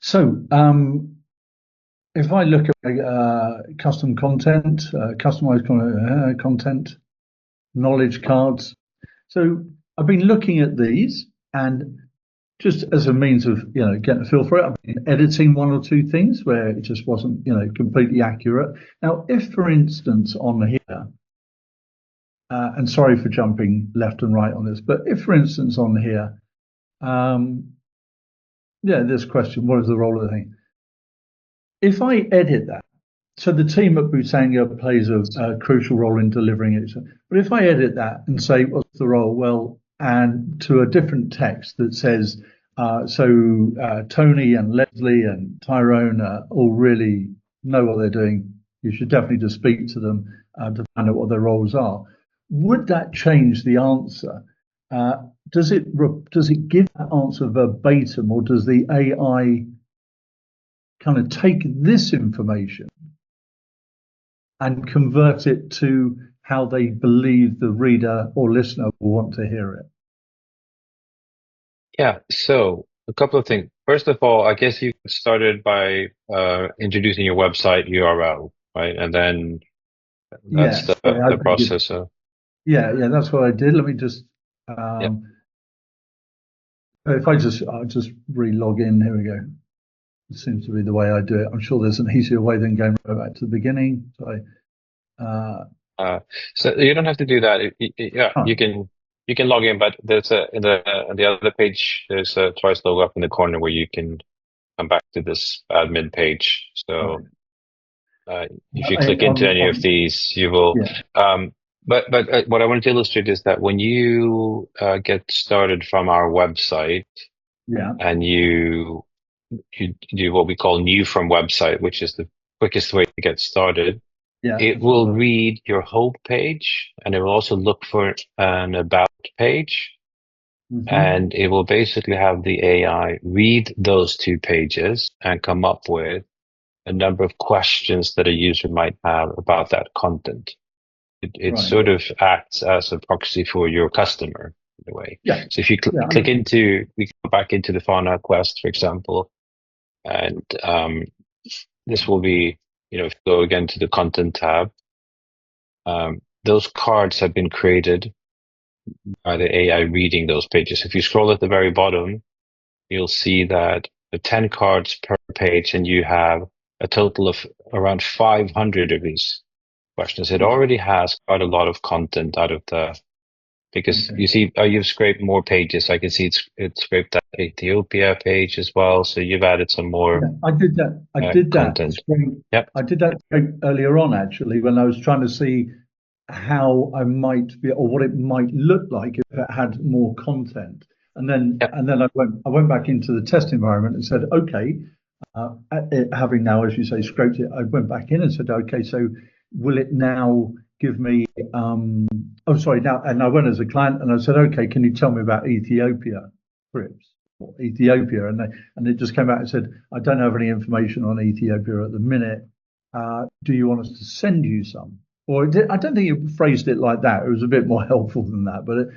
So, if I look at custom content, customized content, knowledge cards. So I've been looking at these, and just as a means of getting a feel for it, I've been editing one or two things where it just wasn't completely accurate. Now, if for instance on here, and sorry for jumping left and right on this, but if for instance on here, this question, what is the role of the thing? If I edit that, so the team at Busanga plays a crucial role in delivering it. But if I edit that and say, what's the role? Well, and to a different text that says, Tony and Leslie and Tyrone all really know what they're doing. You should definitely just speak to them to find out what their roles are. Would that change the answer? Does it give that answer verbatim, or does the AI kind of take this information and convert it to how they believe the reader or listener will want to hear it? Yeah, so a couple of things. First of all, I guess you started by introducing your website URL, right? And then that's Yes, sorry, the process. yeah, that's what I did. Let me just, Yeah. if I'll just re-log in. Here we go. It seems to be the way I do it. I'm sure there's an easier way than going right back to the beginning. So you don't have to do that. Yeah, Oh, you can log in, but there's in the other page there's a Twice logo up in the corner where you can come back to this admin page. So if you click into any of these, you will. yeah. But what I wanted to illustrate is that when you get started from our website, Yeah. and you do what we call new from website, which is the quickest way to get started. Yeah. It will read your home page, and it will also look for an about page. And it will basically have the AI read those two pages and come up with a number of questions that a user might have about that content. It Right. sort of acts as a proxy for your customer in a way. Yeah. So if you click into, we go back into the Fauna Quest, for example, and this will be, if you go again to the content tab, those cards have been created by the AI reading those pages. If you scroll at the very bottom, you'll see that the 10 cards per page, and you have a total of around 500 of these questions. It already has quite a lot of content out of because you see, you've scraped more pages. I can see it's scraped that Ethiopia page as well. So you've added some more. Yeah, I did that. Content. Yep. I did that earlier on, actually, when I was trying to see how I might be, or what it might look like if it had more content. And then I went back into the test environment and said, okay, having now, as you say, scraped it, I went back in and said, okay, so will it now give me now, and I went as a client and I said, okay, can you tell me about Ethiopia trips or Ethiopia? And it just came back and said, I don't have any information on Ethiopia at the minute. Do you want us to send you some? Or I don't think it phrased it like that. It was a bit more helpful than that, but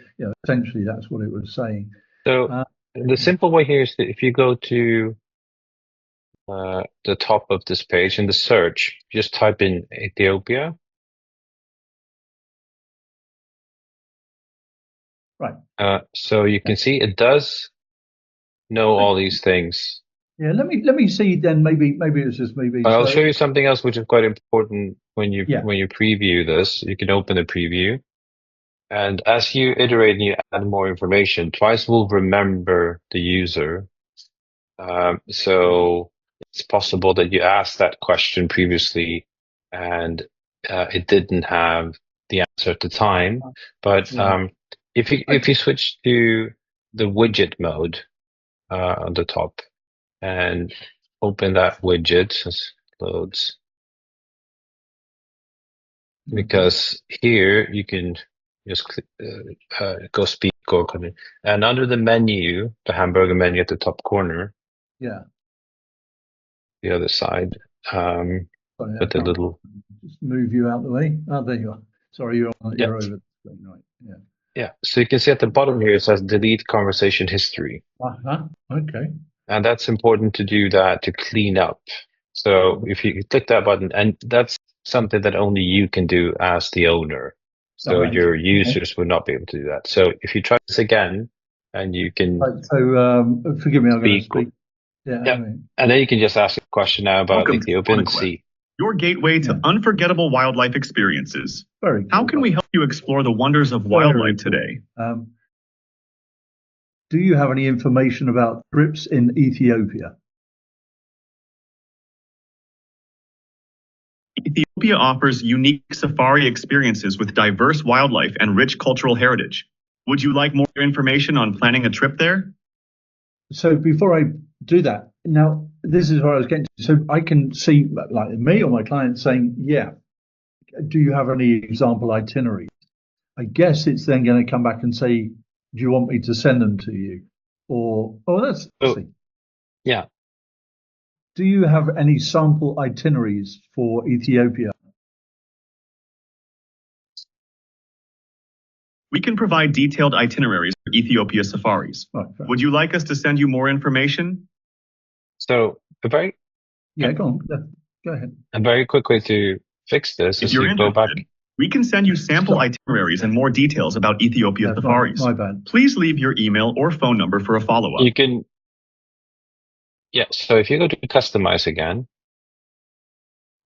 essentially that's what it was saying. So the simple way here is that if you go to the top of this page in the search, just type in Ethiopia. Right. So you can see it does know all these things. Yeah, let me see then. Maybe it was just maybe. I'll show you something else which is quite important when you preview this. You can open the preview, and as you iterate and you add more information, Twice will remember the user. So it's possible that you asked that question previously, and it didn't have the answer at the time. But if you switch to the widget mode on the top and open that widget as it loads, because here you can just click, go speak or come in, and under the menu, the hamburger menu at the top corner, the other side, with the little, just move you out the way. Oh, there you are. Sorry, you're over the screen, right? Yeah. So you can see at the bottom here it says delete conversation history. Okay. And that's important to do that to clean up. So if you click that button, and that's something that only you can do as the owner. So Right. your users would not be able to do that. So if you try this again, and you can Right, so forgive me, I'm going to speak, speak. Yeah. yeah, and then you can just ask a question now about Welcome to Ethiopian FaunaQuest, Sea. your gateway to unforgettable wildlife experiences. Very cool. How can we help you explore the wonders of wildlife today? Do you have any information about trips in Ethiopia? Ethiopia offers unique safari experiences with diverse wildlife and rich cultural heritage. Would you like more information on planning a trip there? So before I do that, now this is what I was getting to. So I can see like me or my client saying, yeah, do you have any example itineraries? I guess it's then going to come back and say, do you want me to send them to you? Or, that's interesting. Yeah. Do you have any sample itineraries for Ethiopia? We can provide detailed itineraries for Ethiopia safaris. Right, would you like us to send you more information? So go on. Go ahead. A very quick way to fix this is to go back. We can send you sample itineraries and more details about Ethiopia safaris. My bad. Please leave your email or phone number for a follow-up. You can, so if you go to customize again.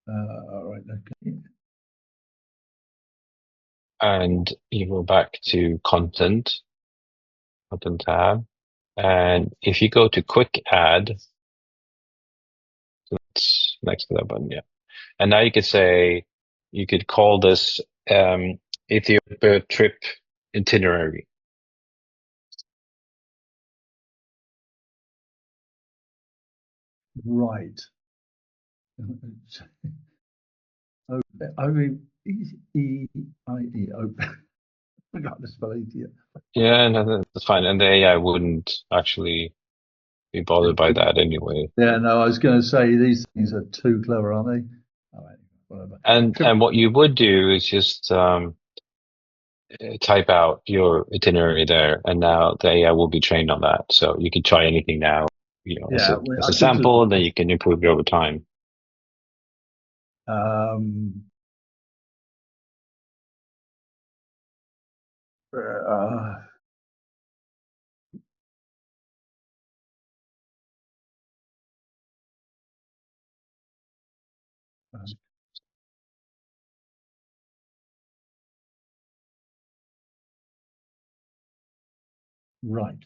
All right, okay. And you go back to content tab. And if you go to quick add, so that's next to that button, yeah. And now you could say, you could call this Ethiopia trip itinerary. Right. I mean, E-I-E-O. I forgot to spell Ethiopia. Yeah, no, that's fine. And the AI wouldn't actually be bothered by that anyway. Yeah, no, I was going to say these things are too clever, aren't they? All right, whatever. And what you would do is just type out your itinerary there, and now the AI will be trained on that. So you can try anything now, as a sample, and then you can improve it over time. Right.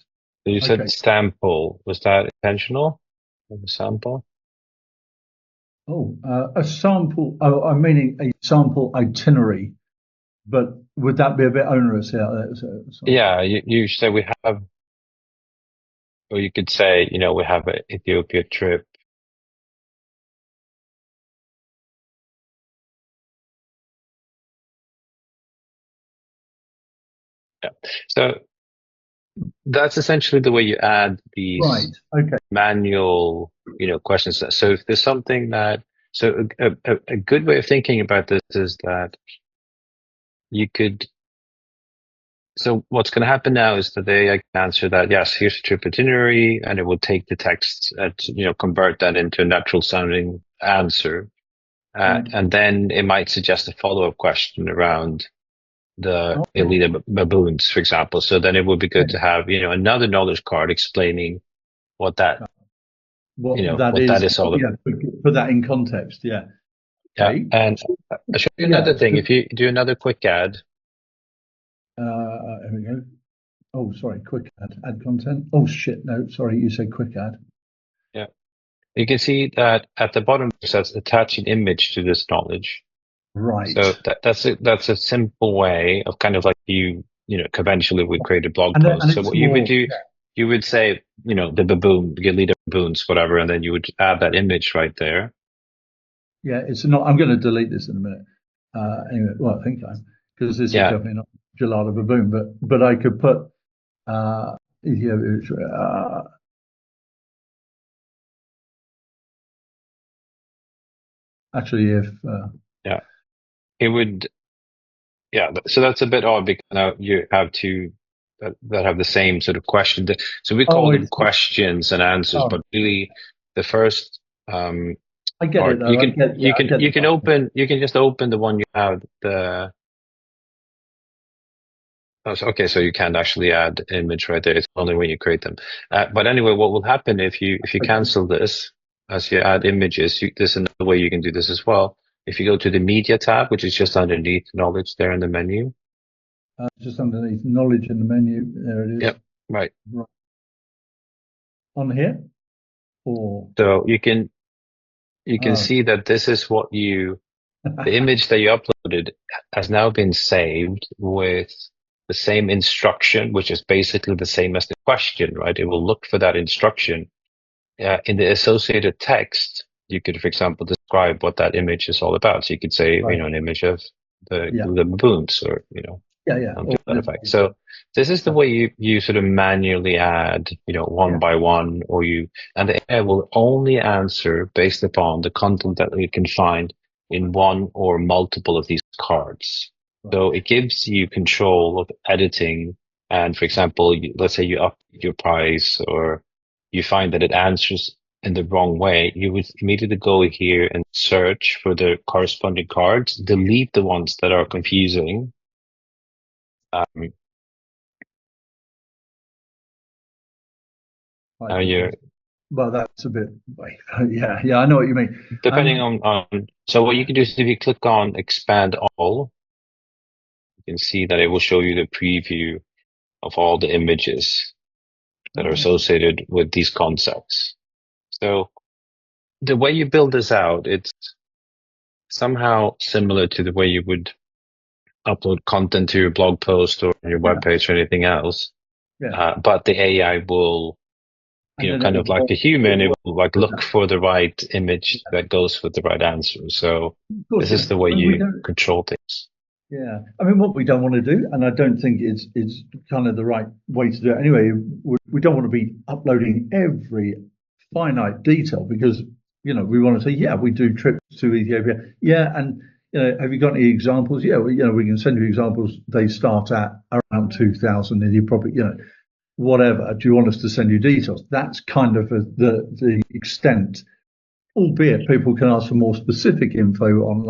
So you said sample. Was that intentional? A sample? A sample. Oh, I'm meaning a sample itinerary. But would that be a bit onerous out there? Yeah, you say we have, or you could say, we have an Ethiopia trip. Yeah. So that's essentially the way you add these manual, questions. So if there's something so a good way of thinking about this is that you could. So what's going to happen now is that the AI can answer that, yes, here's a trip itinerary, and it will take the text and convert that into a natural sounding answer. And then it might suggest a follow-up question around the Elite baboons, for example. So then it would be good to have, another knowledge card explaining what that, what that is all about. Yeah, put that in context. Yeah. Okay. Yeah. And I'll show you another thing. If you do another quick add. Here we go. Oh, sorry, quick add content. Oh shit, no, sorry, you said quick add. Yeah. You can see that at the bottom it says attach an image to this knowledge. Right. So that's a simple way of kind of like conventionally we create a blog post. So what you would do, you would say, the baboon, the leader baboons, whatever, and then you would add that image right there. Yeah, it's not. I'm going to delete this in a minute. Anyway, well, I think I'm, because this is definitely not Gelada baboon, but I could put actually if it would, so that's a bit odd because now you have two that have the same sort of question. So we call them questions and answers, but really the first I get part, it though. you can just open the one you have the. Oh, okay, so you can't actually add image right there. It's only when you create them. But anyway, what will happen if you cancel this as you add images? There's another way you can do this as well. If you go to the media tab, which is just underneath knowledge there in the menu. Just underneath knowledge in the menu, there it is. Yep, right. On here, or so you can see that this is what the image that you uploaded has now been saved with the same instruction, which is basically the same as the question, right? It will look for that instruction. In the associated text, you could, for example, describe what that image is all about. So you could say, an image of the baboons, or, something to that effect. So this is the way you sort of manually add, one by one, and the AI will only answer based upon the content that it can find in one or multiple of these cards. So it gives you control of editing. And for example, let's say you up your price, or you find that it answers in the wrong way, you would immediately go here and search for the corresponding cards, delete the ones that are confusing. Well, that's a bit, yeah, I know what you mean. Depending on, so what you can do is if you click on expand all, you can see that it will show you the preview of all the images that are associated with these concepts. So the way you build this out, it's somehow similar to the way you would upload content to your blog post or your webpage or anything else. But the AI will, kind of like a human, it will look for the right image that goes with the right answer. So this is the way you control things. Yeah, I mean, what we don't want to do, and I don't think it's kind of the right way to do it anyway, we don't want to be uploading every finite detail, because, we want to say, yeah, we do trips to Ethiopia. Yeah, and, have you got any examples? Yeah, we can send you examples. They start at around 2,000 and you probably, whatever. Do you want us to send you details? That's kind of the extent, albeit people can ask for more specific info on,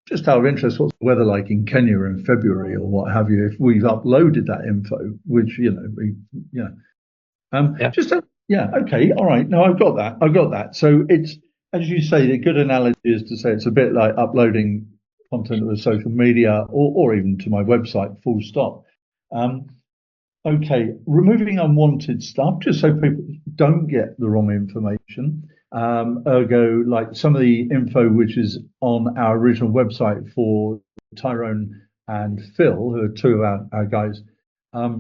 just out of interest, what's the weather like in Kenya in February or what have you, if we've uploaded that info, which, okay, all right. No, I've got that. So it's, as you say, a good analogy is to say it's a bit like uploading content to social media or even to my website, full stop. Okay, removing unwanted stuff, just so people don't get the wrong information. Ergo, like some of the info which is on our original website for Tyrone and Phil, who are two of our guys. I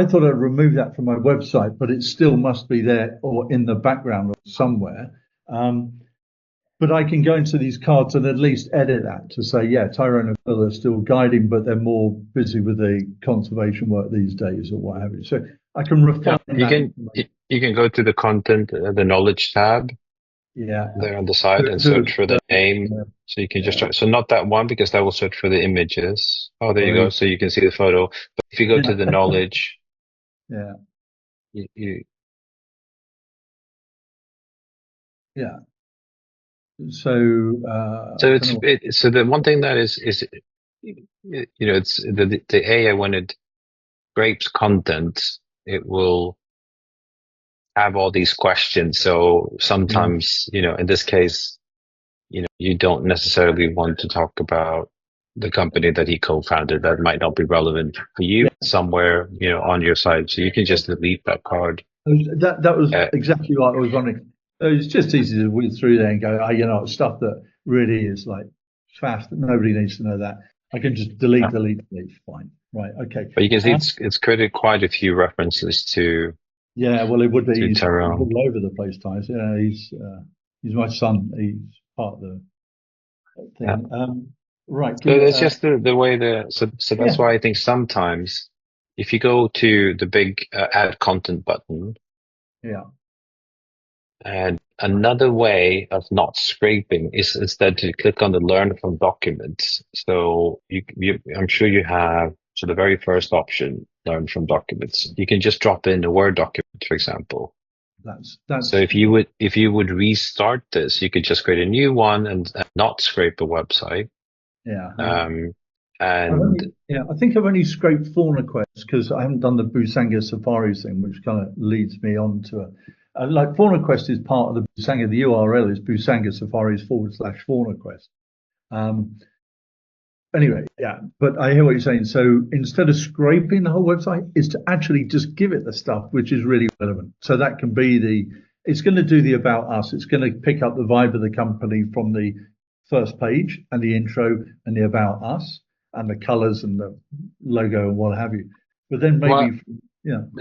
thought I'd remove that from my website, but it still must be there or in the background somewhere. But I can go into these cards and at least edit that to say, yeah, Tyrone and Phil are still guiding, but they're more busy with the conservation work these days or what have you. So I can refine you can go to the content, the knowledge tab. Yeah. There on the side and search for the name. So you can just try. So not that one, because that will search for the images. Oh, there you go. So you can see the photo. But if you go to the knowledge, So the one thing that is it's the AI, when it scrapes content, it will have all these questions. So sometimes, in this case, you don't necessarily want to talk about the company that he co-founded. That might not be relevant for you somewhere, on your side. So you can just delete that card. That was exactly what I was wondering. It's just easy to whiz through there and go, stuff that really is fast. Nobody needs to know that. I can just delete. Fine. Right. Okay. But you can see it's created quite a few references to. Yeah. Well, it would be. He's all over the place, Tyes. Yeah. He's my son. He's part of the thing. Yeah. Right. So it's just the way so that's why I think sometimes if you go to the big add content button. Yeah. And another way of not scraping is instead to click on the Learn from Documents. So I'm sure you have, so the very first option, Learn from Documents. You can just drop in a Word document, for example. So if you would restart this, you could just create a new one and not scrape a website. Yeah. I think I've only scraped fauna quests because I haven't done the Busanga Safaris thing, which kind of leads me on to like fauna quest is part of the Busanga. The URL is Busanga Safaris /fauna quest. Anyway, yeah, but I hear what you're saying. So instead of scraping the whole website, is to actually just give it the stuff which is really relevant. So that can be it's going to do the about us. It's going to pick up the vibe of the company from the first page and the intro and the about us and the colors and the logo and what have you. But then maybe,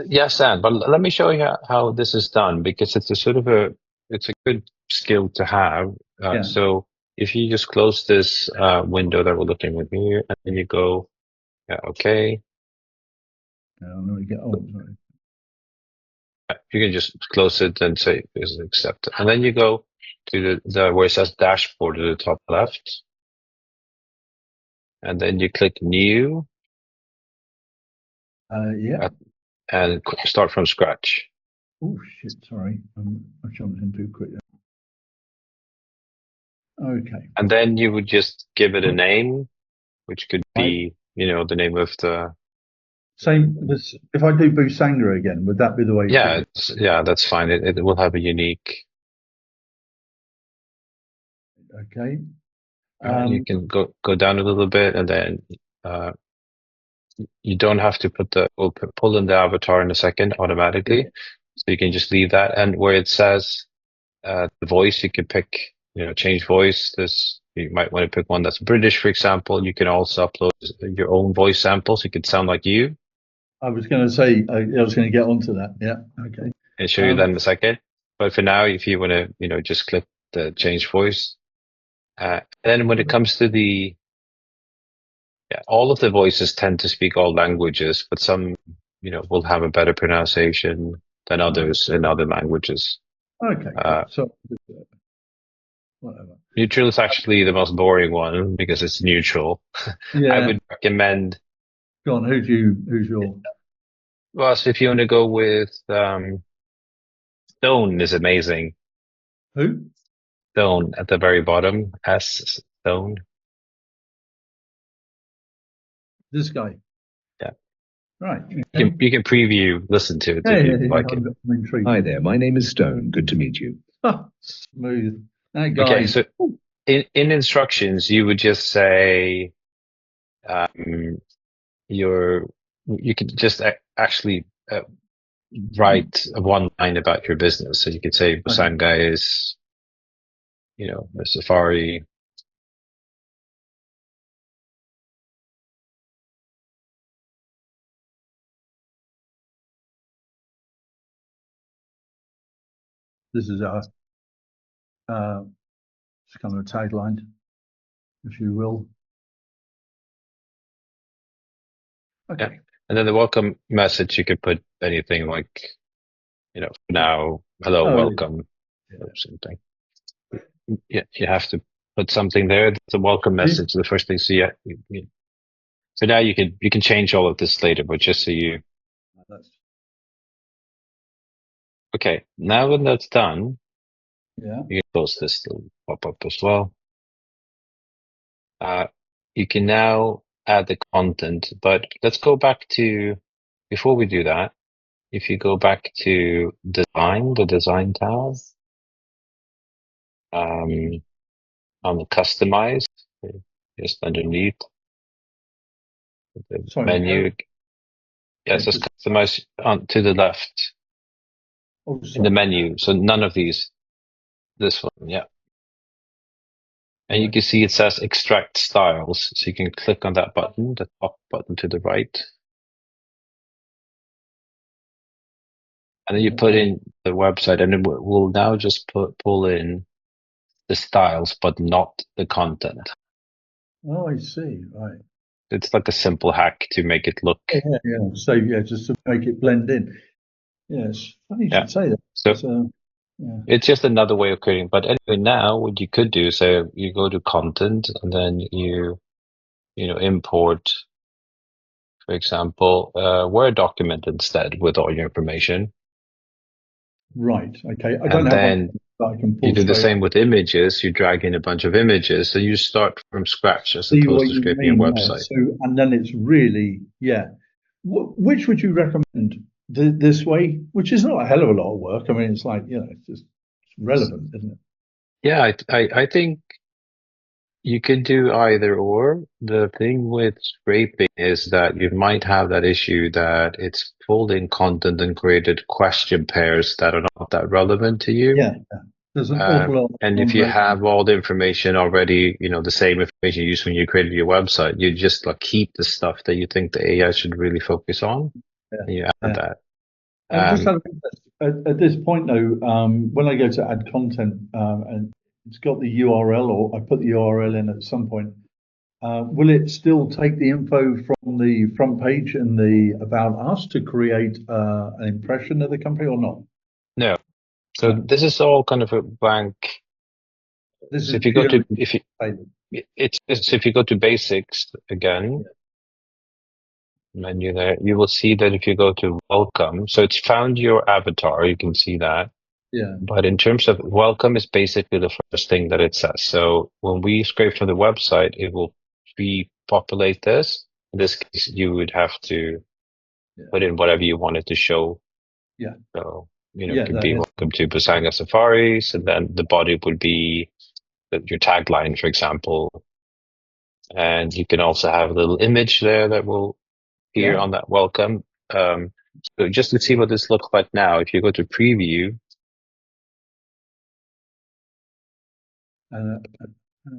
Yes, Sam, but let me show you how this is done, because it's it's a good skill to have. So if you just close this window that we're looking at here, and then you go, okay. Sorry. You can just close it and say is accept. And then you go to the where it says dashboard at the top left. And then you click new. And start from scratch. Oh shit! Sorry, I jumped in too quick. Okay. And then you would just give it a name, which could be, the name of the. Same. If I do Busanga again, would that be the way? Yeah, that's fine. It will have a unique. Okay. You can go down a little bit, and then you don't have to we'll pull in the avatar in a second automatically. Yeah. So you can just leave that. And where it says the voice, you can pick, change voice. You might want to pick one that's British, for example. You can also upload your own voice samples. You could sound like you. I was going to say, I was going to get onto that. Yeah. Okay. I'll show you that in a second. But for now, if you want to, just click the change voice. Then when it comes to all of the voices tend to speak all languages, but some, will have a better pronunciation than others in other languages. Okay. Cool. So whatever. Neutral is actually the most boring one because it's neutral. Yeah. I would recommend. Go on. Who's your? Well, so if you want to go with Stone is amazing. Who? Stone at the very bottom. S Stone. This guy. Yeah. Right. You can preview, listen to it if you like it. I'm intrigued. Hi there. My name is Stone. Good to meet you. Smooth. That guy. Okay, so in instructions, you would just say, you could just actually write one line about your business. So you could say Busanga is, a safari. This is our it's kind of a tagline, if you will. Okay. Yeah. And then the welcome message, you could put anything like, for now, hello, welcome, or something. Yeah, you have to put something there. It's a welcome message. The first thing. So yeah, for now you can change all of this later, but just so you. Okay, now when that's done, you can close this to pop up as well. You can now add the content, but let's go back to, before we do that, if you go back to design, the design tab, on the customize, just underneath the menu. Yes, just customize to the left in the menu. So none of these, this one, yeah. And you can see it says extract styles. So you can click on that button, the top button to the right. And then you put in the website, and it will now just pull in the styles, but not the content. Oh, I see. Right. It's like a simple hack to make it look. Yeah. So just to make it blend in. Yes. Funny you should say that. So Yeah. It's just another way of creating. But anyway, now what you could do, so you go to content and then you import, for example, a Word document instead with all your information. Right. Okay. I don't And have then one that I can you pull do the straight same up. with images. You drag in a bunch of images, so you start from scratch as See opposed what to you scraping a mean there. website. So, and then it's really, yeah. Which would you recommend? This way, which is not a hell of a lot of work. I mean, it's like, it's just relevant, isn't it? Yeah, I think you could do either or. The thing with scraping is that you might have that issue that it's pulled in content and created question pairs that are not that relevant to you. Yeah. There's an awful lot of And if you non-relevant. have all the information already, the same information you used when you created your website, you just like keep the stuff that you think the AI should really focus on, Yeah. and you add Yeah. that. Just out of interest, at this point though, when I go to add content, and it's got the URL, or I put the URL in at some point, will it still take the info from the front page and the about us to create an impression of the company or not? No. So No, this is all kind of a blank. this So is if you go to, purely if you, tailored. it's if you go to basics again, menu there, you will see that if you go to welcome, so it's found your avatar, you can see that. Yeah, But in terms of welcome is basically the first thing that it says. So when we scrape from the website, it will pre-populate this. In this case, you would have to yeah, put in whatever you wanted to show. yeah, So, it yeah. could That be is, welcome to Busanga Safaris, and then the body would be your tagline, for example. And you can also have a little image there that will appear yeah. on that welcome. So just to see what this looks like now, if you go to preview, Uh, I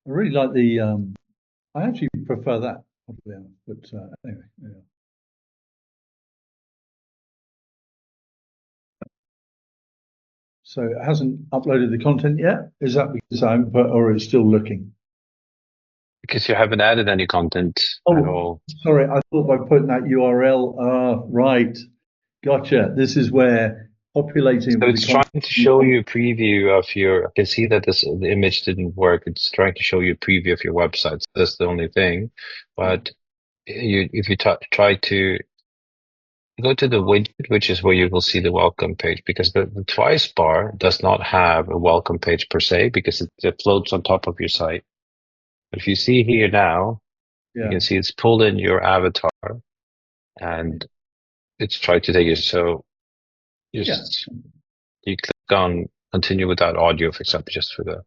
really like the. I actually prefer that, to be honest, but anyway. Yeah. So it hasn't uploaded the content yet. Is that because I haven't put, or it's still looking? because you haven't added any content at Oh, all. sorry. I thought by putting that URL. Right. Gotcha. This is where populating So with it's the trying content. to show you a preview of your, I can see that the image didn't work. It's trying to show you a preview of your website. So that's the only thing. But if you try to go to the widget, which is where you will see the welcome page, because the Twice bar does not have a welcome page per se, because it floats on top of your site. But if you see here now, you Yeah. can see it's pulled in your avatar and it's tried to take you. So Yeah. just you click on continue without audio, for example, just for the,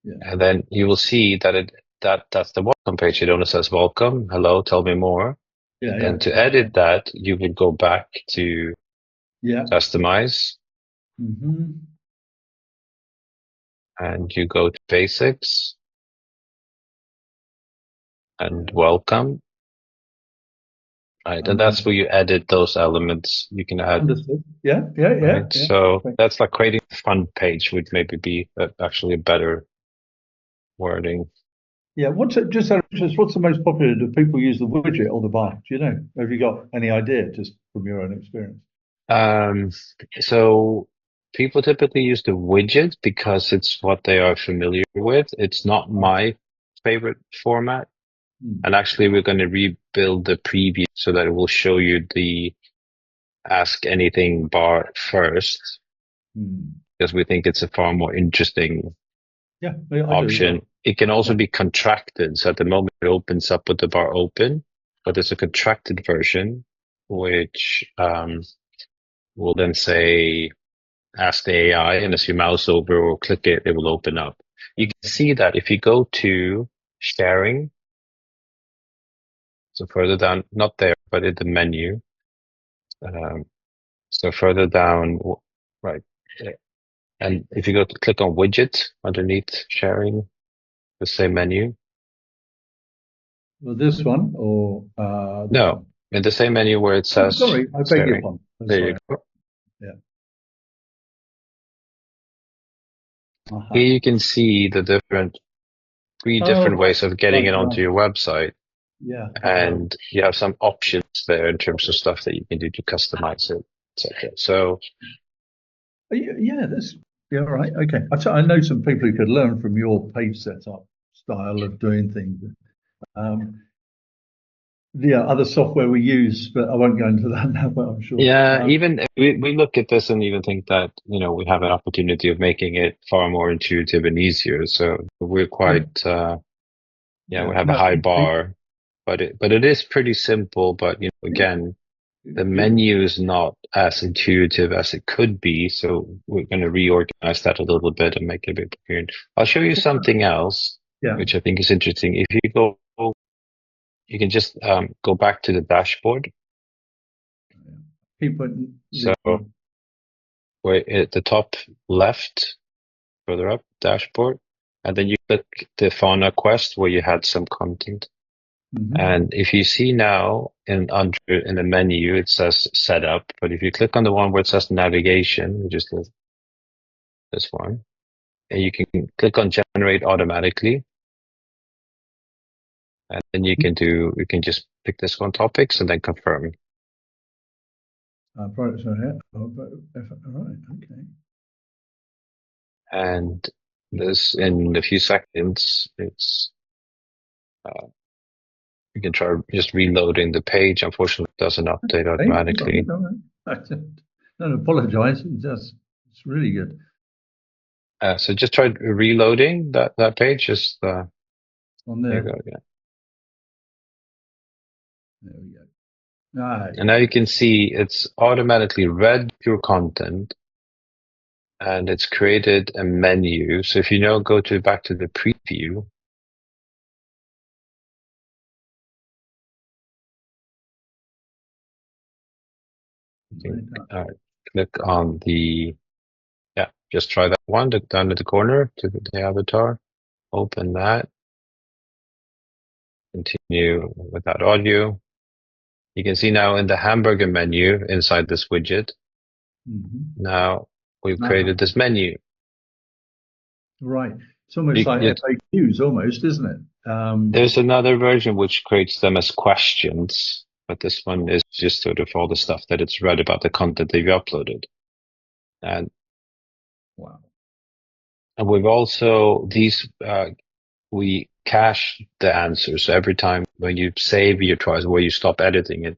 Yeah. and then you will see that that's the welcome page. It only says welcome, hello, tell me more. Yeah. And Yeah. then to edit that, you would go back to Yeah. customize Mm-hmm. and you go to basics and Yeah. welcome. Right. And And that's where then you edit those elements. You can add, understood. Yeah. Yeah. Yeah. right? Yeah. So Right. that's like creating a front page would maybe be actually a better wording. Yeah. Just out of interest, what's the most popular? Do people use the widget or the bar? Do you know? Have you got any idea, just from your own experience? So people typically use the widget because it's what they are familiar with. It's not Right. my favorite format. Hmm. And actually, we're going to rebuild the preview so that it will show you the ask anything bar first, Hmm. because we think it's a far more interesting Yeah. I do as well. option. It can also Yeah. be contracted. So at the moment, it opens up with the bar open, but there's a contracted version, which will then say, ask the AI, and as you mouse over or click it, it will open up. You can see that if you go to sharing, so further down, not there, but in the menu. So further down, right. And if you go to click on widget underneath sharing, the same menu. Well, this one or this No, one? in the same menu where it Oh, says sorry. I beg your sharing. pardon. I'm There you sorry. go. Yeah. Here you can see the three Oh, different ways of getting it onto right. your website. Yeah. And you have some options there in terms of stuff that you can do to customize it, etc. So Yeah, that's all right. Okay. I know some people who could learn from your page setup style of doing things. Yeah, other software we use, but I won't go into that now, but I'm sure. yeah, even we look at this and even think that, we have an opportunity of making it far more intuitive and easier. So we're quite, we have a No, high bar, but it is pretty simple. But again, the menu is not as intuitive as it could be. So we're going to reorganize that a little bit and make it a bit coherent. I'll show you something else, Yeah. which I think is interesting. If you go, you can just go back to the dashboard. Keep So we're at the top left, further up, dashboard, and then you click the fauna quest where you had some content. And if you see now in the menu, it says setup, but if you click on the one where it says navigation, which is this one, and you can click on generate automatically, and then you can just pick this one topics and then confirm. Products are here. All right. Okay. And this in a few seconds, you can try just reloading the page. Unfortunately, it doesn't update automatically. Don't apologize. It's really good. So just try reloading that page. Just on there. There you go. Yeah. There we go. And now you can see it's automatically read your content, and it's created a menu. So if you now go back to the preview. Click on just try that one down at the corner to the avatar. Open that. Continue with that audio. You can see now in the hamburger menu inside this widget. Now we've created this menu. Right. It's almost like FAQs, almost, isn't it? There's another version which creates them as questions, but this one is just sort of all the stuff that it's read about the content that you uploaded. And wow. And we've also we cache the answers. So every time when you save your Twise, where you stop editing it,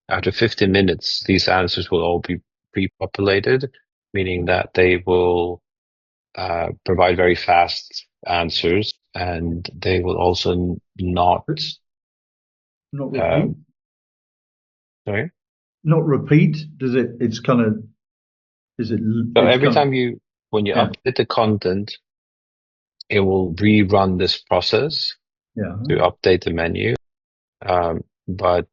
after 15 minutes, these answers will all be pre-populated, meaning that they will provide very fast answers, and they will also not repeat. Sorry, not repeat. Does it? It's kind of. Is it? So every time when you update the content, it will rerun this process to update the menu. But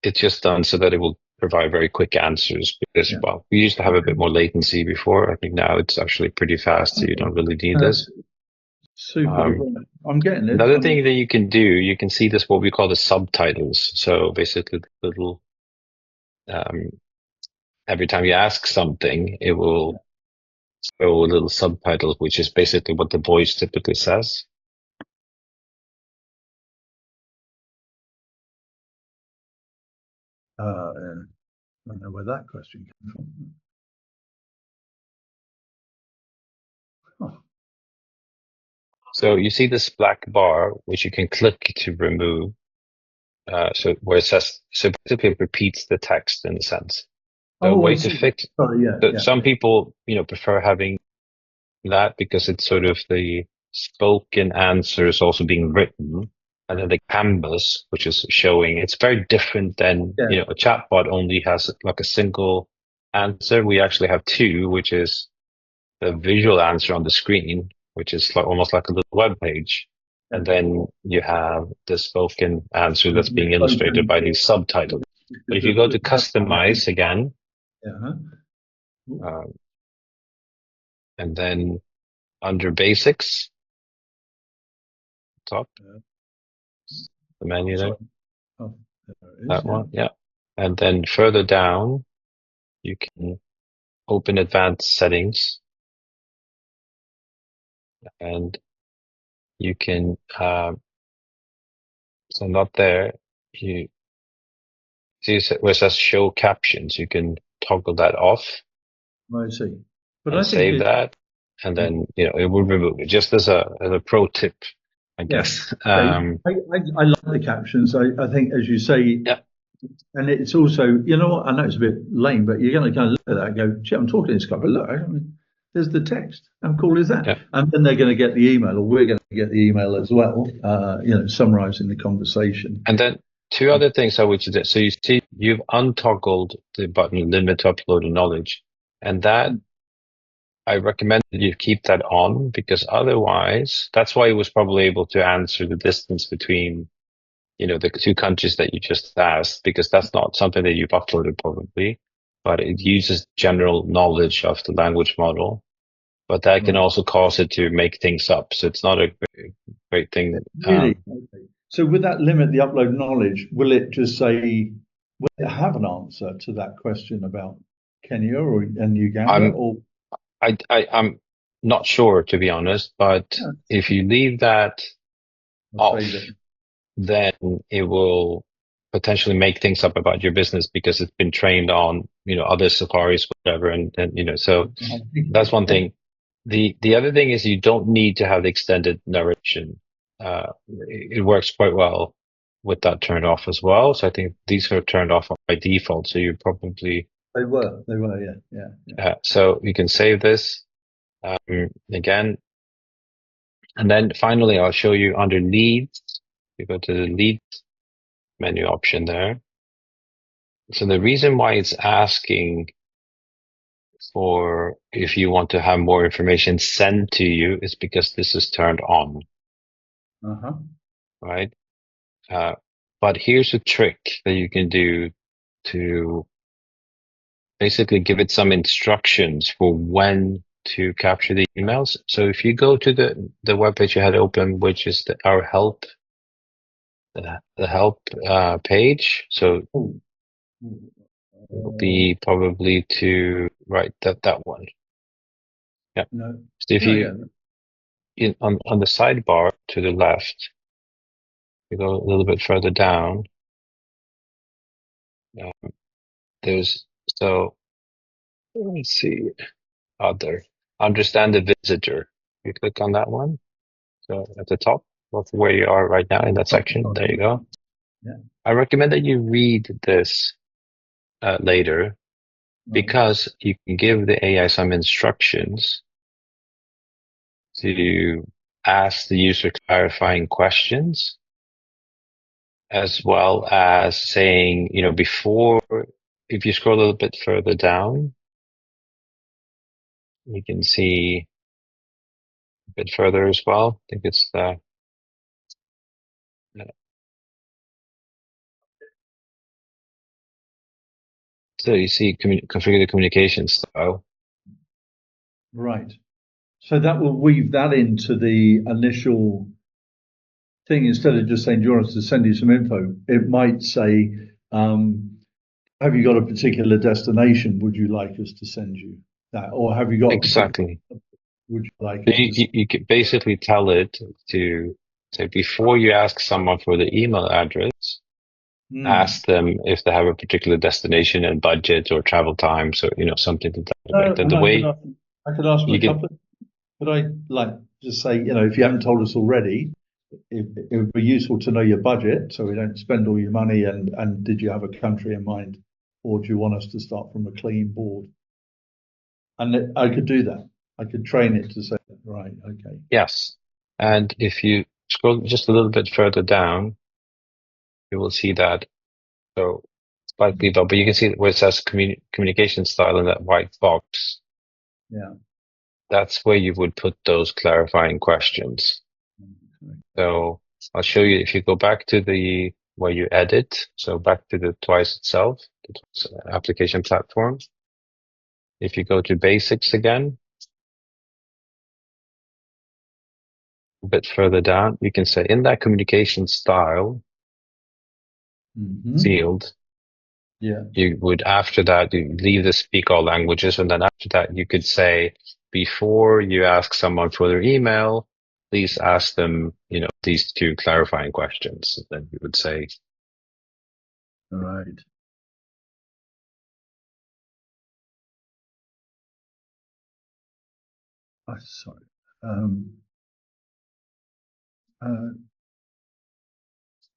it's just done so that it will provide very quick answers because, well, we used to have a bit more latency before. I think now it's actually pretty fast, so you don't really need this. Super. I'm getting it. Another thing that you can do, you can see this, what we call the subtitles. So basically, the little, every time you ask something, it will show a little subtitle, which is basically what the voice typically says. I don't know where that question came from. So you see this black bar, which you can click to remove. So where it says, so basically it repeats the text in a sense. So way to fix. Some people, prefer having that because it's sort of the spoken answers also being written, and then the canvas, which is showing. It's very different than a chatbot only has like a single answer. We actually have two, which is the visual answer on the screen, which is almost like a little web page. And then you have the spoken answer that's being illustrated by these subtitles. But if you go to customize again, and then under basics, top, the menu there, that one, and then further down, you can open advanced settings. and you can, so not there, you see where it says show captions, you can toggle that off. I see. But and I think save that, and then it will remove it. Just as a pro tip, I guess. I like the captions. I think, as you say, Yeah. and it's also, you know what, I know it's a bit lame, but you're going to kind of look at that and go, gee, I'm talking to this guy, but look, I mean, there's the text. How cool is that? Yeah. And then they're going to get the email, or we're going to get the email as well, summarizing the conversation. And then two other things I would suggest. So you see, you've untoggled the button limit uploaded knowledge, and that I recommend that you keep that on, because otherwise, that's why he was probably able to answer the distance between, the two countries that you just asked, because that's not something that you've uploaded probably, but it uses general knowledge of the language model. But that can also cause it to make things up. So it's not a great thing. Really? Okay. So with that limit, the upload knowledge, will it just say, will it have an answer to that question about Kenya and Uganda? I'm not sure, to be honest, but if you leave that off, then it will potentially make things up about your business, because it's been trained on, other safaris, whatever. And so that's one thing. The other thing is, you don't need to have the extended narration. It works quite well with that turned off as well. So I think these are turned off by default. So you probably They were, yeah. So you can save this again, and then finally I'll show you under leads. You go to the leads menu option there. So the reason why it's asking for if you want to have more information sent to you is because this is turned on. Right? But here's a trick that you can do to basically give it some instructions for when to capture the emails. So if you go to the webpage you had open, which is our help, the help page. So it will be probably to that one. Yeah. No. So if on the sidebar to the left, you go a little bit further down. Let's see, other, understand the visitor. You click on that one. So at the top of where you are right now in that section, there you go. Yeah. I recommend that you read this later, because you can give the AI some instructions to ask the user clarifying questions, as well as saying, before, if you scroll a little bit further down, you can see a bit further as well. I think it's the so you see configure the communication style. Right. So that will weave that into the initial thing. Instead of just saying, do you want us to send you some info? It might say, have you got a particular destination? Would you like us to send you that? Or have you got Exactly. Would you like you could basically tell it to say, before you ask someone for the email address, ask them if they have a particular destination and budget or travel times, or something to that effect. And the way I could ask them a couple. Could I just say, if you haven't told us already, it would be useful to know your budget, so we don't spend all your money. And did you have a country in mind, or do you want us to start from a clean board? And I could do that. I could train it to say, right, okay. Yes. And if you scroll just a little bit further down, you will see that. So slightly low, but you can see where it says communication style in that white box. Yeah. That's where you would put those clarifying questions. Okay. So I'll show you, if you go back to where you edit, so back to the Twise itself, the Twise application platform. If you go to basics again, a bit further down, you can say in that communication style field, you would, after that, you leave the speak all languages, and then after that you could say, before you ask someone for their email, please ask them, these 2 clarifying questions. Then you would say, All right. Sorry.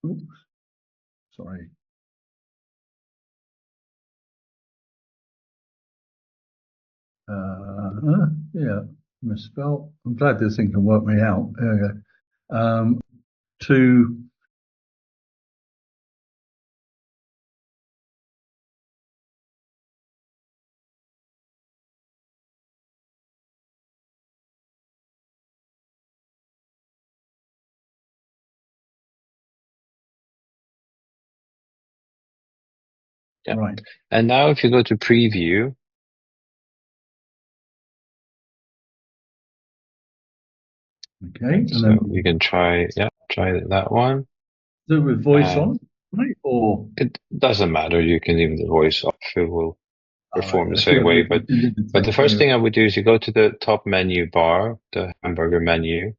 Oops. Sorry. Yeah, misspelled. I'm glad this thing can work me out. There we go. To yeah. Right. And now if you go to preview, Okay. And so then you can try that one. do it with voice on, right? Or It doesn't matter. You can leave the voice off. It will perform the same way. But the first thing I would do is you go to the top menu bar, the hamburger menu,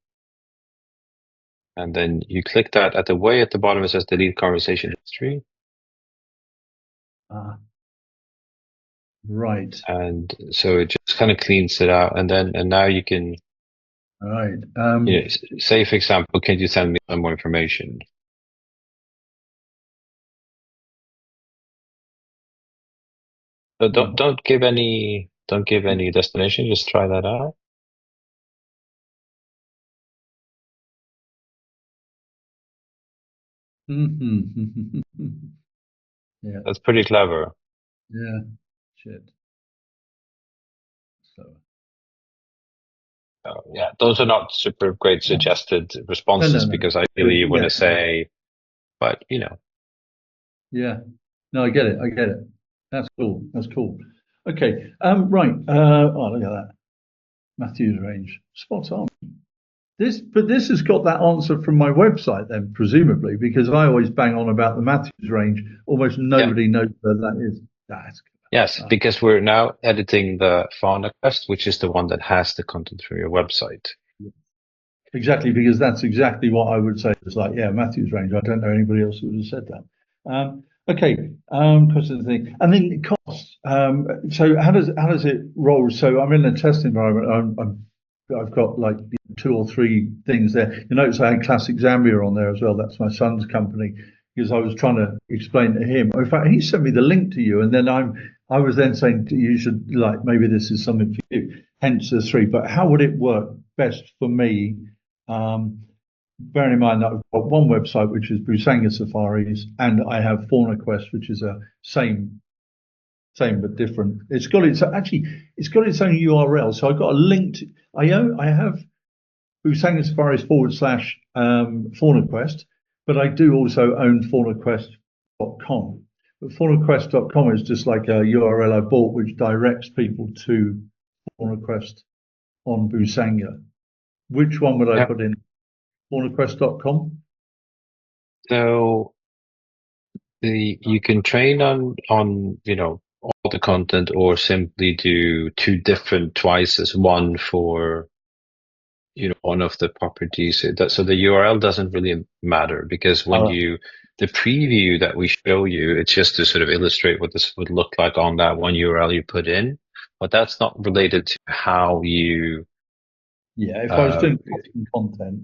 and then you click that. At the bottom it says delete conversation history. Right. And so it just kind of cleans it out. And now you can, All right. say for example, can you send me some more information? So don't give any destination. Just try that out. Yeah. That's pretty clever. Yeah. Shit. So. Yeah, those are not super great suggested responses No. because ideally you want to say, but Yeah. No, I get it. That's cool. Okay. Right. Oh, look at that. Matthew's range. Spot on. But this has got that answer from my website then, presumably, because I always bang on about the Matthews range. Almost nobody knows where that is. Yes, because we're now editing the fauna quest, which is the one that has the content from your website. Exactly, because that's exactly what I would say. It's like, yeah, Matthew's range. I don't know anybody else who would have said that. Okay, question thing, and then costs. So how does it roll? So I'm in a test environment. I've got like 2 or 3 things there. You notice I had Classic Zambia on there as well. That's my son's company, because I was trying to explain to him. In fact, he sent me the link to you, and then I was then saying you should, like, maybe this is something for you. Hence the 3. But how would it work best for me? Bearing in mind that I've got one website, which is Busanga Safaris, and I have Fauna Quest, which is a same but different. It's got its own URL. So I've got a link to, I have Busanga Safaris / Fauna Quest, but I do also own faunaquest.com. But faunaquest.com is just like a URL I bought, which directs people to Fauna Quest on Busanga. Which one would I put in? faunaquest.com? So you can train on all the content, or simply do 2 different Twices, one for one of the properties. So the URL doesn't really matter, because when the preview that we show you, it's just to sort of illustrate what this would look like on that one URL you put in, but that's not related to how you. Yeah, if I was doing custom content,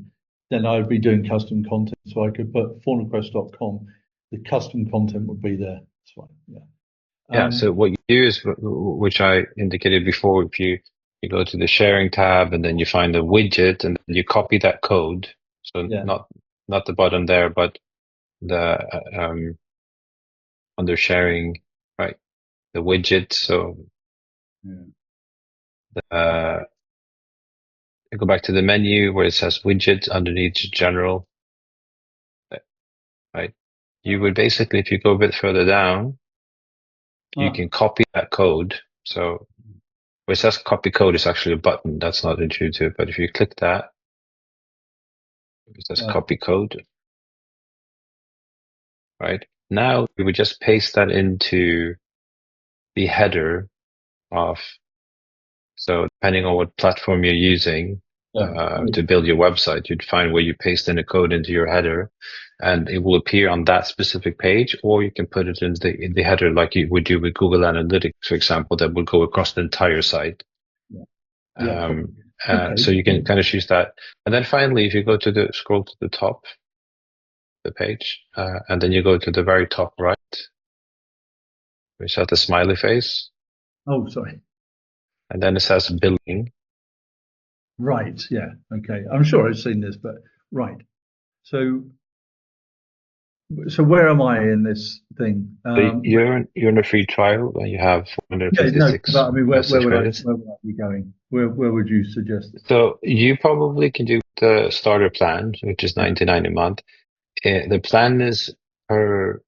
then I would be doing custom content. So I could put faunaquest.com. The custom content would be there. That's fine. Yeah. So what you do is, which I indicated before, if you go to the sharing tab and then you find the widget and you copy that code. So not the button there, but the under sharing, right? The widget. So go back to the menu where it says widget underneath general, right? You would basically, if you go a bit further down, you can copy that code. So where it says copy code is actually a button. That's not intuitive, but if you click that, it says copy code. Right? Now we would just paste that into the header of So depending on what platform you're using to build your website, you'd find where you paste in a code into your header, and it will appear on that specific page, or you can put it in the header like you would do with Google Analytics, for example, that will go across the entire site. So you can kind of choose that. And then finally, if you go to scroll to the top of the page, and then you go to the very top right, which has the smiley face. Oh, sorry. And then it says billing. Right. Yeah. Okay. I'm sure I've seen this, but right. So where am I in this thing? You're in a free trial and you have 456. Yeah, no, but I mean, where would I credits. be going? Where would you suggest it? So you probably can do the starter plan, which is $99 a month. The plan is per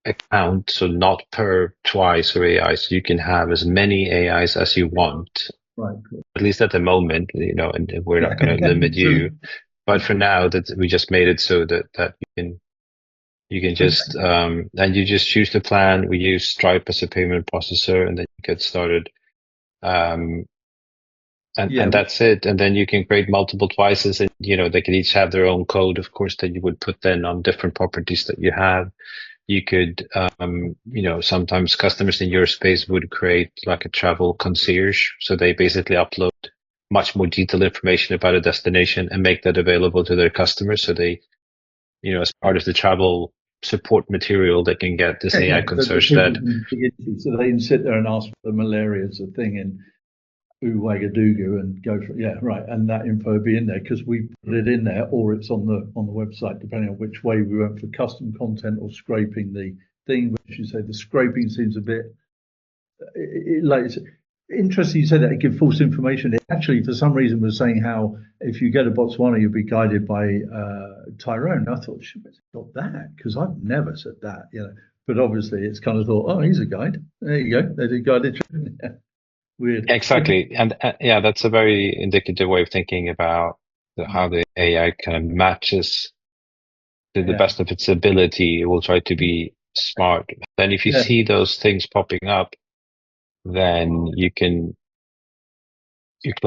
account, so not per Twise or AI. So you can have as many AIs as you want. Right. Cool. At least at the moment, and we're not going to limit you. But for now, that we just made it so that you can just and you just choose the plan. We use Stripe as a payment processor, and then you get started. And that's it. And then you can create multiple Twices, and they can each have their own code, of course, that you would put then on different properties that you have. You could, sometimes customers in your space would create like a travel concierge. So they basically upload much more detailed information about a destination and make that available to their customers. So they, as part of the travel support material, they can get this AI concierge that. So they can sit there and ask for the malaria as a thing in Ouagadougou and go for right, and that info will be in there because we put it in there, or it's on the website, depending on which way we went for custom content or scraping the thing. Which you say the scraping seems a bit like it's interesting. You said that it gives false information. It actually, for some reason, was saying how if you go to Botswana, you'll be guided by Tyrone. I thought, should have got that because I've never said that, But obviously, it's kind of thought, oh, he's a guide. There you go. They did guided. Weird. Exactly. And that's a very indicative way of thinking about how the AI kind of matches to the best of its ability. It will try to be smart. Then if you see those things popping up, then you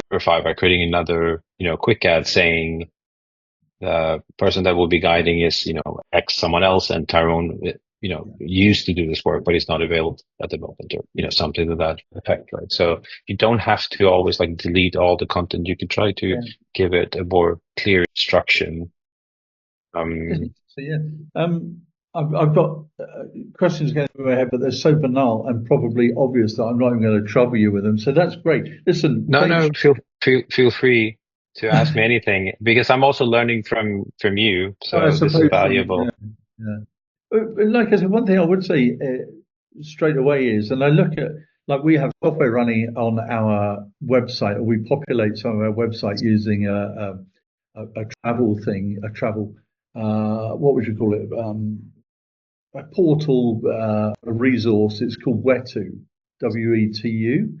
clarify by creating another, quick ad saying the person that will be guiding is, X someone else, and Tyrone, used to do this work, but he's not available at the moment, or something to that effect, right? So you don't have to always delete all the content. You can try to give it a more clear instruction. I've got questions going through my head, but they're so banal and probably obvious that I'm not even going to trouble you with them. So that's great. Listen, no, feel free to ask me anything because I'm also learning from you. So this is valuable. Yeah. Like I said, one thing I would say straight away is, and I look at, we have software running on our website, or we populate some of our website using a travel thing, what would you call it? A portal, a resource. It's called Wetu, WETU.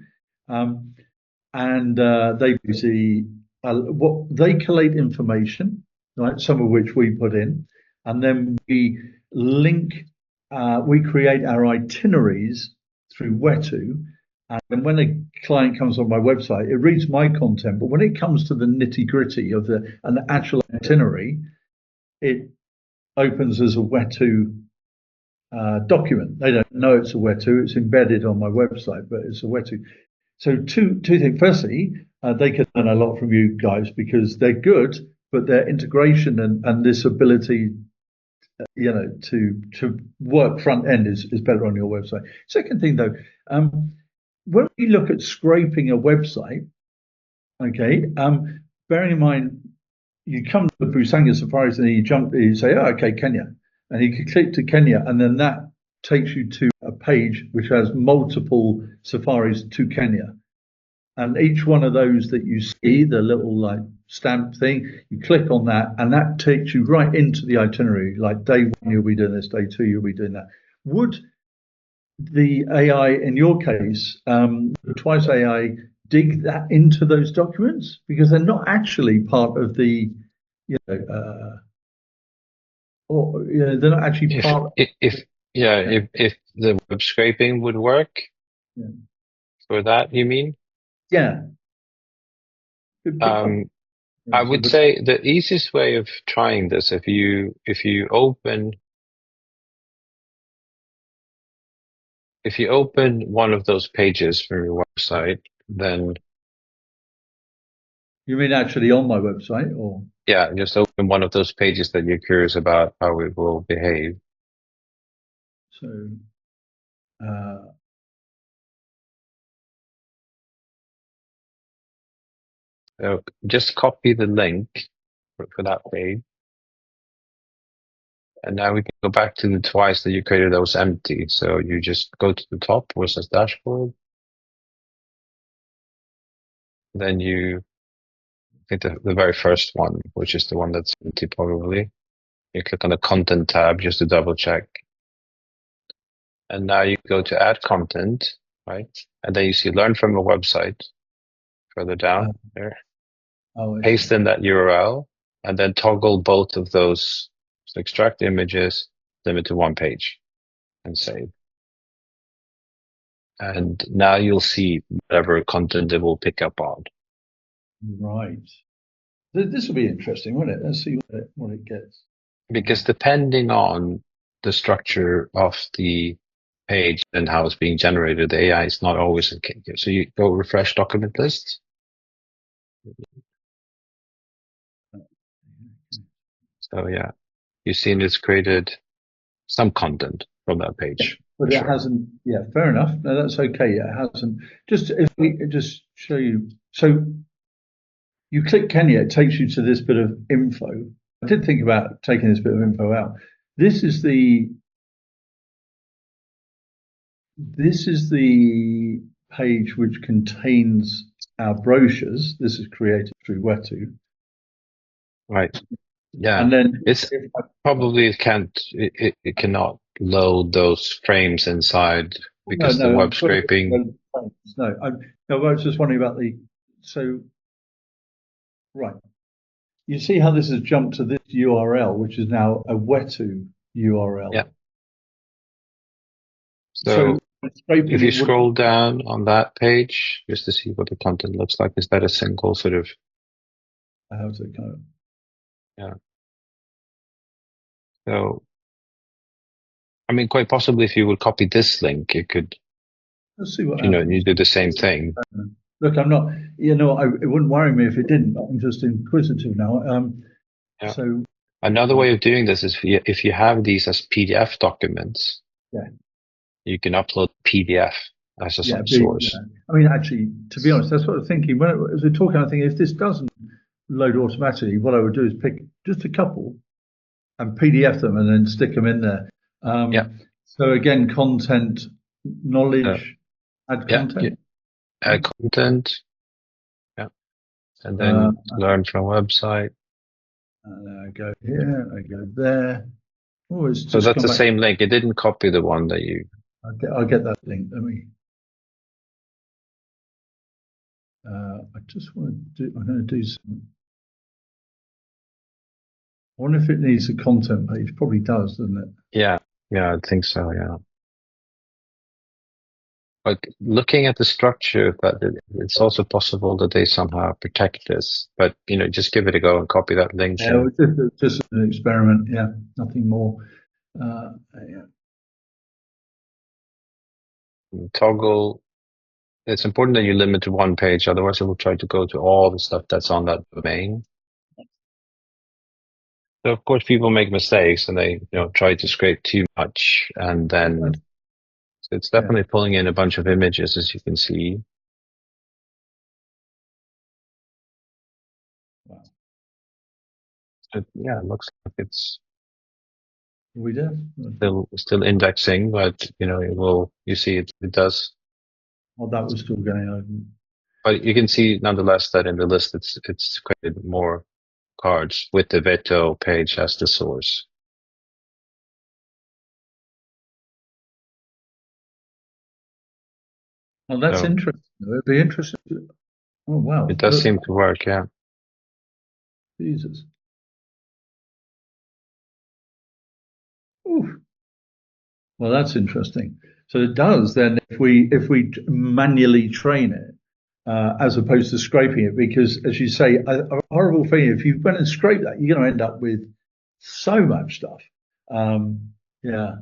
And they basically, they collate information, right? Some of which we put in, and then we link, we create our itineraries through Wetu. And when a client comes on my website, it reads my content. But when it comes to the nitty gritty of an actual itinerary, it opens as a Wetu document. They don't know it's a Wetu. It's embedded on my website, but it's a Wetu. So two things. Firstly, they can learn a lot from you guys because they're good, but their integration and this ability to work front end is better on your website. Second thing though, when we look at scraping a website, bearing in mind you come to the Busanga safaris and you say, oh, okay, Kenya, and you can click to Kenya, and then that takes you to a page which has multiple safaris to Kenya. And each one of those that you see, the little stamp thing, you click on that, and that takes you right into the itinerary. Like day 1, you'll be doing this, day 2, you'll be doing that. Would the AI, in your case, the Twise AI, dig that into those documents? Because they're not actually part of the, they're not actually part. If the web scraping would work for that, you mean? Yeah. I would say the easiest way of trying this, if you open one of those pages from your website, then you mean actually on my website, or yeah, just open one of those pages that you're curious about how it will behave. so So just copy the link for that page. And now we can go back to the Twice that you created that was empty. So you just go to the top where it says dashboard. Then you hit the very first one, which is the one that's empty probably. You click on the content tab just to double check. And now you go to add content, right? And then you see learn from a website further down there. Paste in that URL and then toggle both of those. So extract images, limit to one page and save. And now you'll see whatever content it will pick up on. Right. This will be interesting, won't it? Let's see what it gets. Because depending on the structure of the page and how it's being generated, the AI is not always okay. So you go refresh document list. So yeah, you've seen it's created some content from that page. But it hasn't, yeah, fair enough. No, that's okay. It hasn't. Just if we just show you. So you click Kenya, it takes you to this bit of info. I did think about taking this bit of info out. This is the page which contains our brochures. This is created through Wetu. Right. Yeah. And then it cannot load those frames inside because the web scraping. No, I was just wondering about right. You see how this has jumped to this URL, which is now a Wetu URL. Yeah. So if you scroll down on that page, just to see what the content looks like, is that a single sort of? How's it kind of? Yeah. So, I mean, quite possibly, if you would copy this link, it could. Let's see what happens. You do the same thing. Look, I'm not. It wouldn't worry me if it didn't. I'm just inquisitive now. Yeah. So another way of doing this is if you have these as PDF documents. Yeah. You can upload PDF as a source. Yeah. I mean, actually, to be honest, that's what I was thinking. As we're talking, I think if this doesn't load automatically, what I would do is pick just a couple and PDF them and then stick them in there. So again, content, knowledge, add content. Add content. Yeah. And then learn from website. And I go here, I go there. Oh, so that's the same link. It didn't copy the one that you. I'll get that link. Let me. I just want to do. I'm going to do something. I wonder if it needs a content page. Probably does, doesn't it? Yeah, I think so. Yeah. But looking at the structure, it's also possible that they somehow protect this. But just give it a go and copy that link. Yeah, just an experiment. Yeah, nothing more. Yeah. Toggle. It's important that you limit to one page, otherwise it will try to go to all the stuff that's on that domain. So of course, people make mistakes and they try to scrape too much, and then it's definitely pulling in a bunch of images, as you can see. Wow. So, yeah, it looks like it's still indexing, but it will. You see, it does. Well, that was still going on. But you can see nonetheless that in the list, it's created more cards with the Veto page as the source. Oh, that's interesting. It'd be interesting. Oh, wow. It does seem to work, yeah. Jesus. Oof. Well, that's interesting. So it does then if we manually train it, as opposed to scraping it, because as you say, a horrible thing, if you went and scrape that, you're going to end up with so much stuff. Yeah.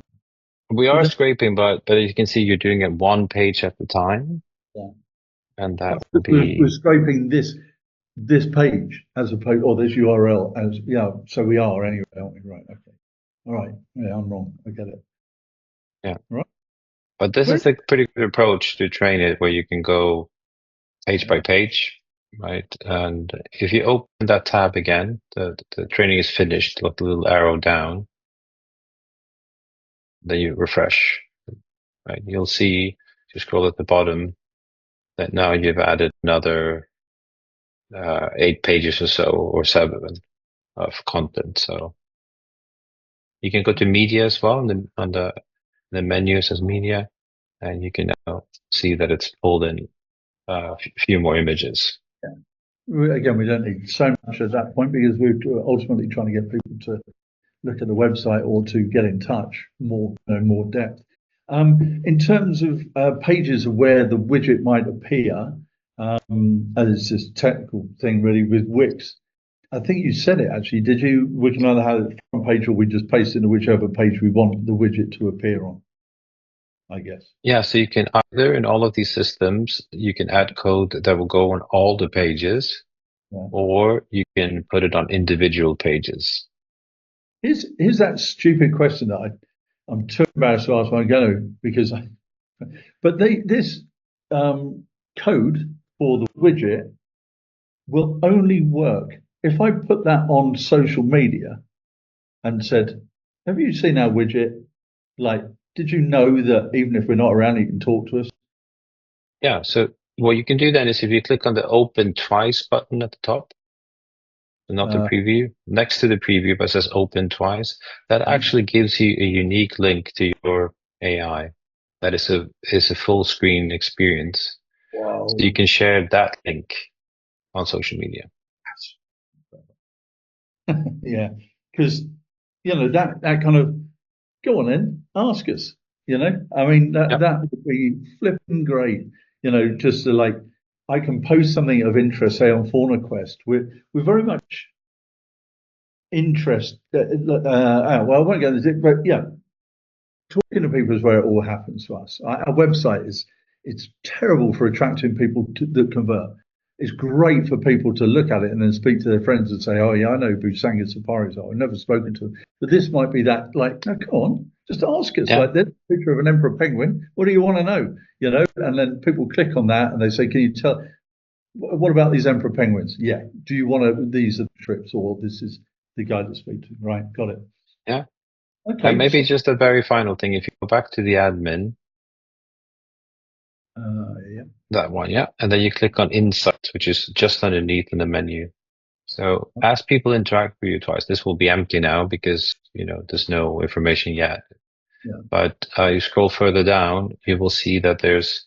We are scraping, but as you can see, you're doing it one page at a time. Yeah. And that will be... We're scraping this page as opposed, or this URL as, yeah, so we are anyway, aren't we? Right, okay. All right, yeah, I'm wrong, I get it. Yeah. Right. But this is a pretty good approach to train it, where you can go page by page, right? And if you open that tab again, the training is finished, look, a little arrow down, then you refresh, right? You'll see, if you scroll at the bottom, that now you've added another 8 pages or so, or 7 of content. So you can go to media as well, and on the menu it says media, and you can now see that it's pulled in a few more images. Yeah. Again, we don't need so much at that point, because we're ultimately trying to get people to look at the website or to get in touch more depth. In terms of pages of where the widget might appear, and it's this technical thing really with Wix. I think you said it actually. Did you? We can either have the front page, or we just paste it into whichever page we want the widget to appear on, I guess. Yeah, so you can either, in all of these systems, you can add code that will go on all the pages, or you can put it on individual pages. Here's that stupid question that I'm too embarrassed to ask my go, because this code for the widget will only work if I put that on social media and said, have you seen our widget? Like, did you know that even if we're not around, you can talk to us? Yeah, so what you can do then is, if you click on the Open Twice button at the top, not the preview, next to the preview but says Open Twice, that actually gives you a unique link to your AI. That is a full screen experience. Wow. So you can share that link on social media. Yeah, because that kind of, go on then, ask us. I mean, that would be flipping great. Just to, like, I can post something of interest, say on Fauna Quest. We're very much interested. Well, I won't go into it, but yeah, talking to people is where it all happens for us. Our website it's terrible for attracting people that convert. It's great for people to look at it and then speak to their friends and say, oh yeah, I know who Busanga Safaris are. I've never spoken to them. But this might be that, like, no, come on, just ask us. Like, there's a picture of an emperor penguin. What do you want to know? And then people click on that and they say, can you tell, what about these emperor penguins? Yeah. Do you want these are the trips, or this is the guy to speak to? Right. Got it. Yeah. Okay. And maybe just a very final thing, if you go back to the admin, yeah. That one, yeah. And then you click on Insights, which is just underneath in the menu. So as people interact with you Twice, this will be empty now because, there's no information yet. Yeah. But you scroll further down, you will see that there's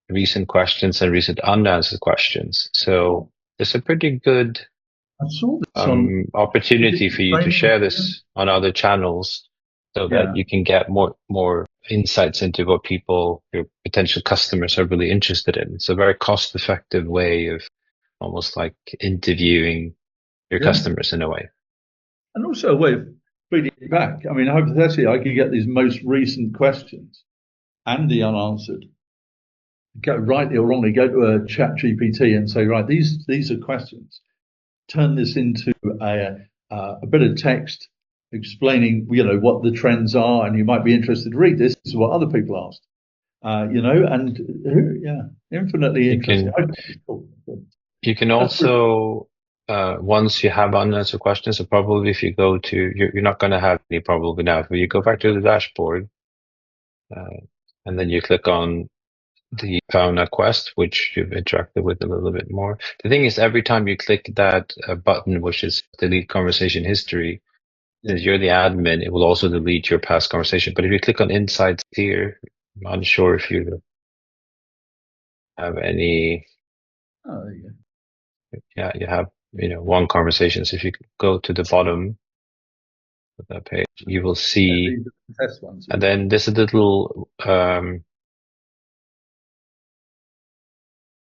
recent questions and recent unanswered questions. So there's a pretty good opportunity for you to share this on other channels, so that you can get more insights into what your potential customers are really interested in. It's a very cost-effective way of almost like interviewing your customers in a way. And also a way of feeding it back. I mean, hypothetically, I could get these most recent questions and the unanswered. Go rightly or wrongly, go to a chat GPT and say, right, these are questions. Turn this into a bit of text explaining, what the trends are, and you might be interested to read this. This is what other people asked, infinitely interesting. You can also, once you have unanswered questions, so probably if you go to, you're not going to have any probably now, but you go back to the dashboard, and then you click on the Fauna Quest, which you've interacted with a little bit more. The thing is, every time you click that button, which is delete conversation history, since you're the admin, it will also delete your past conversation. But if you click on Insights here, I'm unsure if you have any. Oh, there you go. Yeah, you have, one conversation. So if you go to the bottom of that page, you will see, test ones, and then there's a little